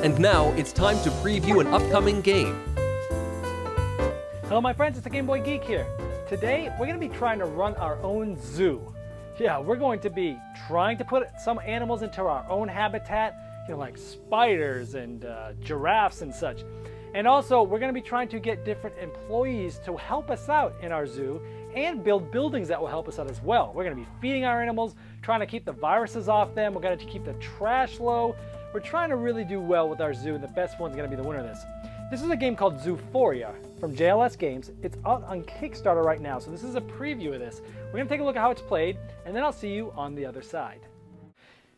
And now it's time to preview an upcoming game. Hello my friends, it's the Game Boy Geek here. Today we're going to be trying to run our own zoo. Yeah, we're going to be trying to put some animals into our own habitat, like spiders and giraffes and such. And also we're going to be trying to get different employees to help us out in our zoo and build buildings that will help us out as well. We're going to be feeding our animals, trying to keep the viruses off them. We're going to keep the trash low. We're trying to really do well with our zoo, and the best one's going to be the winner of this. This is a game called Zoophoria from JLS Games. It's out on Kickstarter right now, so this is a preview of this. We're going to take a look at how it's played, and then I'll see you on the other side.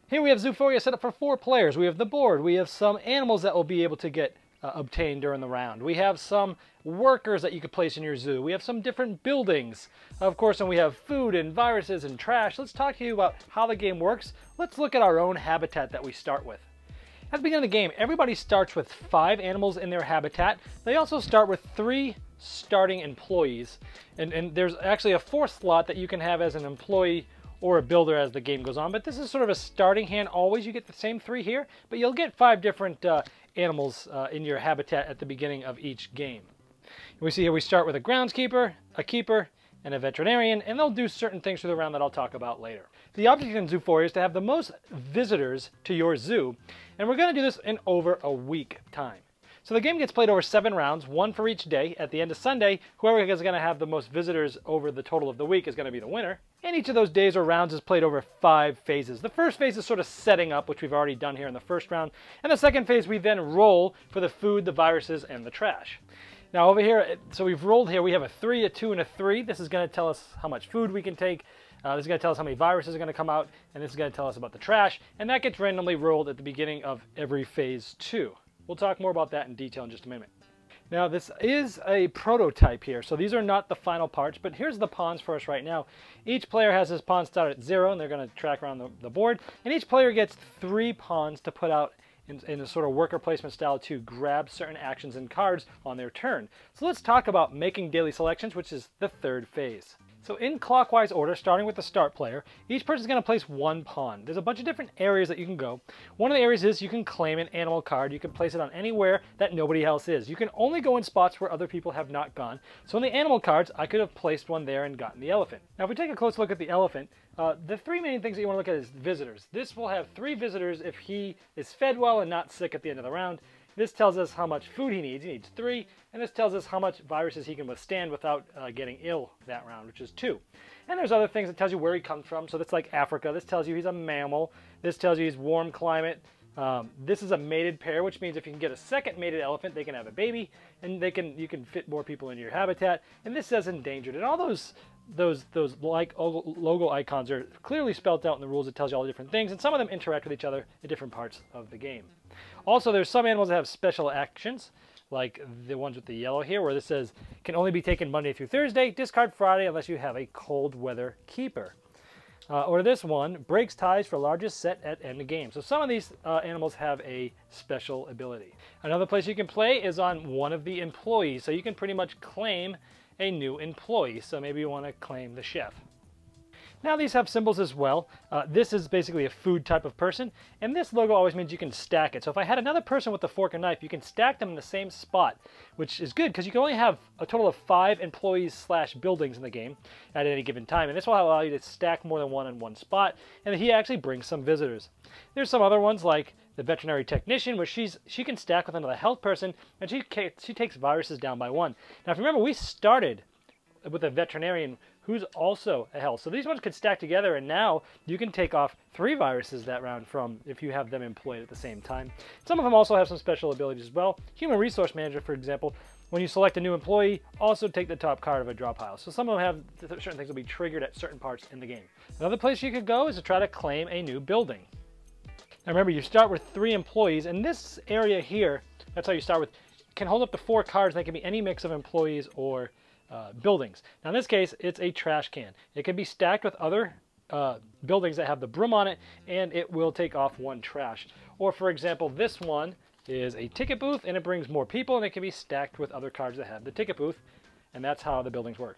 Here we have Zoophoria set up for 4 players. We have the board. We have some animals that will be able to get obtained during the round. We have some workers that you could place in your zoo. We have some different buildings, of course, and we have food and viruses and trash. Let's talk to you about how the game works. Let's look at our own habitat that we start with. At the beginning of the game, everybody starts with 5 animals in their habitat. They also start with 3 starting employees. And there's actually a 4th slot that you can have as an employee or a builder as the game goes on. But this is sort of a starting hand always. You get the same 3 here, but you'll get 5 different animals in your habitat at the beginning of each game. We see here we start with a groundskeeper, a keeper, and a veterinarian, and they'll do certain things through the round that I'll talk about later. The objective in Zoophoria is to have the most visitors to your zoo, and we're going to do this in over a week time. So the game gets played over 7 rounds, 1 for each day. At the end of Sunday, whoever is going to have the most visitors over the total of the week is going to be the winner. And each of those days or rounds is played over 5 phases. The first phase is sort of setting up, which we've already done here in the first round. And the second phase, we then roll for the food, the viruses, and the trash. Now over here, so we've rolled here, we have a 3, a 2, and a 3. This is going to tell us how much food we can take. This is going to tell us how many viruses are going to come out, and this is going to tell us about the trash. And that gets randomly rolled at the beginning of every phase 2. We'll talk more about that in detail in just a minute. Now this is a prototype here, so these are not the final parts, but here's the pawns for us right now. Each player has his pawn start at 0, and they're going to track around the board. And each player gets 3 pawns to put out in a sort of worker placement style to grab certain actions and cards on their turn. So let's talk about making daily selections, which is the 3rd phase. So in clockwise order, starting with the start player, each person is going to place 1 pawn. There's a bunch of different areas that you can go. One of the areas is you can claim an animal card. You can place it on anywhere that nobody else is. You can only go in spots where other people have not gone. So in the animal cards, I could have placed one there and gotten the elephant. Now if we take a close look at the elephant, the 3 main things that you want to look at is visitors. This will have 3 visitors if he is fed well and not sick at the end of the round. This tells us how much food he needs. He needs 3. And this tells us how much viruses he can withstand without getting ill that round, which is 2. And there's other things that tells you where he comes from. So that's like Africa. This tells you he's a mammal. This tells you he's warm climate. This is a mated pair, which means if you can get a second mated elephant, they can have a baby, and you can fit more people in your habitat. And this says endangered. And all those like logo icons are clearly spelled out in the rules. It tells you all the different things, and some of them interact with each other in different parts of the game. Also, there's some animals that have special actions, like the ones with the yellow here, where this says can only be taken Monday through Thursday, discard Friday unless you have a cold weather keeper. Or this one, breaks ties for largest set at end of game. So some of these animals have a special ability. Another place you can play is on one of the employees. So you can pretty much claim a new employee. So maybe you want to claim the chef. Now these have symbols as well. This is basically a food type of person, and this logo always means you can stack it. So if I had another person with a fork and knife, you can stack them in the same spot, which is good because you can only have a total of 5 employees / buildings in the game at any given time, and this will allow you to stack more than one in one spot, and he actually brings some visitors. There's some other ones like the veterinary technician, where she can stack with another health person, and she takes viruses down by 1. Now if you remember, we started with a veterinarian who's also a health. So these ones could stack together, and now you can take off 3 viruses that round from if you have them employed at the same time. Some of them also have some special abilities as well. Human Resource Manager, for example, when you select a new employee, also take the top card of a draw pile. So some of them have certain things will be triggered at certain parts in the game. Another place you could go is to try to claim a new building. Now remember, you start with 3 employees, and this area here, that's how you start with, can hold up to 4 cards. They can be any mix of employees or buildings. Now in this case, it's a trash can. It can be stacked with other buildings that have the broom on it, and it will take off 1 trash. Or for example, this one is a ticket booth, and it brings more people, and it can be stacked with other cards that have the ticket booth, and that's how the buildings work.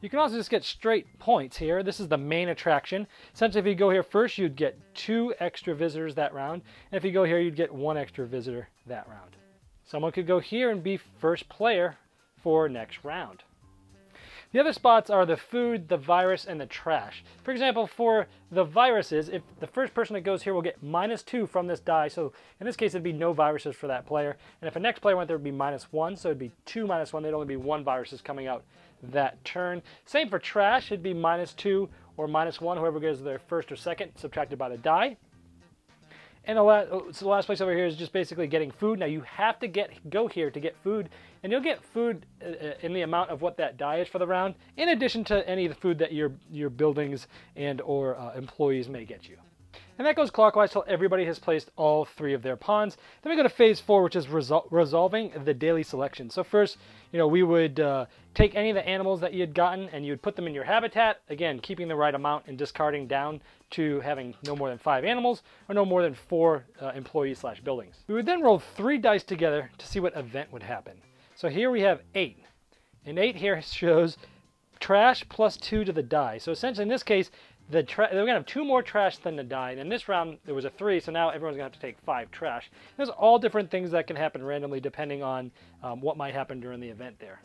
You can also just get straight points here. This is the main attraction. Essentially, if you go here first, you'd get 2 extra visitors that round. And if you go here, you'd get 1 extra visitor that round. Someone could go here and be first player for next round. The other spots are the food, the virus, and the trash. For example, for the viruses, if the first person that goes here will get -2 from this die, so in this case it'd be no viruses for that player. And if a next player went there, it would be -1, so it'd be 2 -1. There'd only be 1 viruses coming out that turn. Same for trash, it'd be -2 or -1, whoever goes there first or second, subtracted by the die. And the last place over here is just basically getting food. Now you have to go here to get food, and you'll get food in the amount of what that die is for the round, in addition to any of the food that your buildings and or employees may get you. And that goes clockwise till everybody has placed all 3 of their pawns. Then we go to phase 4, which is resolving the daily selection. So first, we would take any of the animals that you had gotten and you would put them in your habitat, again, keeping the right amount and discarding down to having no more than 5 animals or no more than 4 employees/buildings. We would then roll 3 dice together to see what event would happen. So here we have 8. And 8 here shows trash +2 to the die. So essentially in this case, we're going to have 2 more trash than the die. And in this round, there was a 3, so now everyone's going to have to take 5 trash. There's all different things that can happen randomly depending on what might happen during the event there.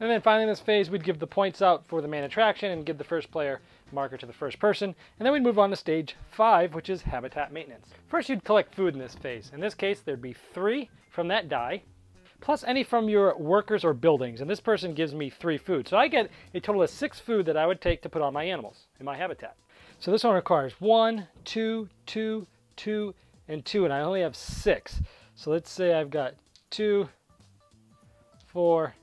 And then finally in this phase, we'd give the points out for the main attraction and give the first player marker to the first person. And then we'd move on to stage 5, which is habitat maintenance. First, you'd collect food in this phase. In this case, there'd be 3 from that die, plus any from your workers or buildings. And this person gives me 3 food. So I get a total of 6 food that I would take to put on my animals in my habitat. So this one requires 1, 2, 2, 2, and 2, and I only have 6. So let's say I've got 2, 4,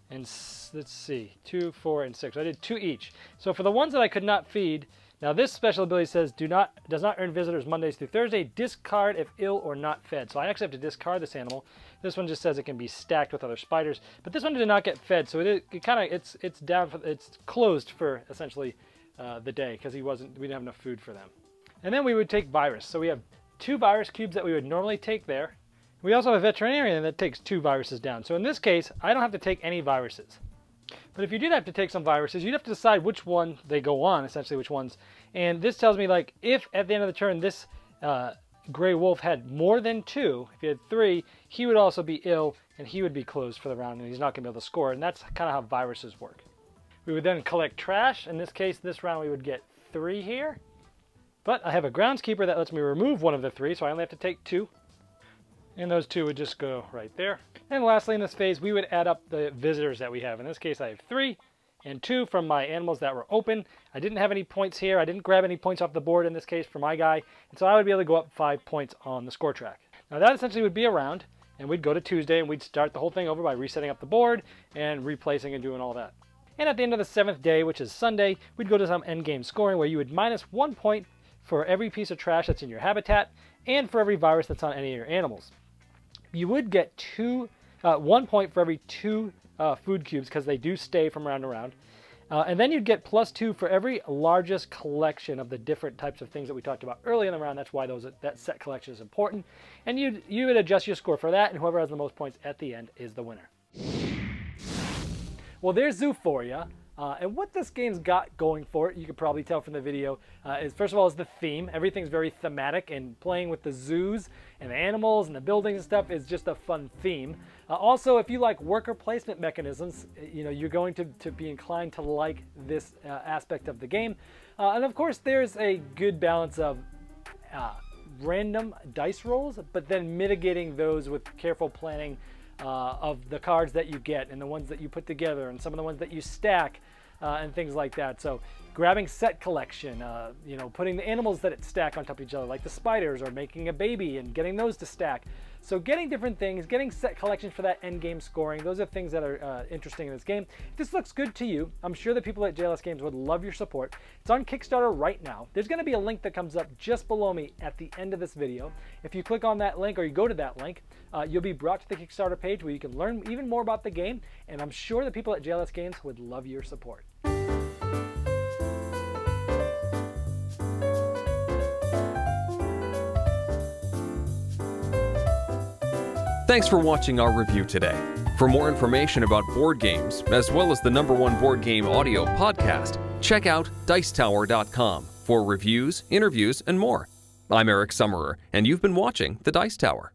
and let's see, 2, 4, and 6. So I did 2 each. So for the ones that I could not feed, now this special ability says does not earn visitors Mondays through Thursday. Discard if ill or not fed. So I actually have to discard this animal. This one just says it can be stacked with other spiders, but this one did not get fed. So it's closed for essentially the day because we didn't have enough food for them. And then we would take virus. So we have 2 virus cubes that we would normally take there. We also have a veterinarian that takes 2 viruses down. So in this case, I don't have to take any viruses. But if you did have to take some viruses, you'd have to decide which one they go on, essentially which ones. And this tells me, like, if at the end of the turn this gray wolf had more than 2, if he had 3, he would also be ill and he would be closed for the round and he's not going to be able to score. And that's kind of how viruses work. We would then collect trash. In this case, this round we would get 3 here. But I have a groundskeeper that lets me remove one of the 3, so I only have to take 2. And those 2 would just go right there. And lastly in this phase, we would add up the visitors that we have. In this case, I have 3 and 2 from my animals that were open. I didn't have any points here. I didn't grab any points off the board in this case for my guy. And so I would be able to go up 5 points on the score track. Now that essentially would be a round. And we'd go to Tuesday and we'd start the whole thing over by resetting up the board and replacing and doing all that. And at the end of the 7th day, which is Sunday, we'd go to some endgame scoring where you would -1 point for every piece of trash that's in your habitat and for every virus that's on any of your animals. You would get 1 point for every 2 food cubes because they do stay from round to round. And then you'd get +2 for every largest collection of the different types of things that we talked about early in the round. That's why that set collection is important. And you would adjust your score for that, and whoever has the most points at the end is the winner. Well, there's Zoophoria. And what this game's got going for it, you could probably tell from the video, is first of all is the theme. Everything's very thematic, and playing with the zoos and the animals and the buildings and stuff is just a fun theme. Also, if you like worker placement mechanisms, you're going to be inclined to like this aspect of the game. And of course, there's a good balance of random dice rolls, but then mitigating those with careful planning of the cards that you get and the ones that you put together and some of the ones that you stack and things like that. So grabbing set collection, putting the animals that it stack on top of each other, like the spiders, or making a baby and getting those to stack. So getting different things, getting set collections for that end game scoring, those are things that are interesting in this game. If this looks good to you, I'm sure the people at JLS Games would love your support. It's on Kickstarter right now. There's going to be a link that comes up just below me at the end of this video. If you click on that link or you go to that link, you'll be brought to the Kickstarter page where you can learn even more about the game, and I'm sure the people at JLS Games would love your support. Thanks for watching our review today. For more information about board games, as well as the #1 board game audio podcast, check out Dicetower.com for reviews, interviews, and more. I'm Eric Summerer, and you've been watching The Dice Tower.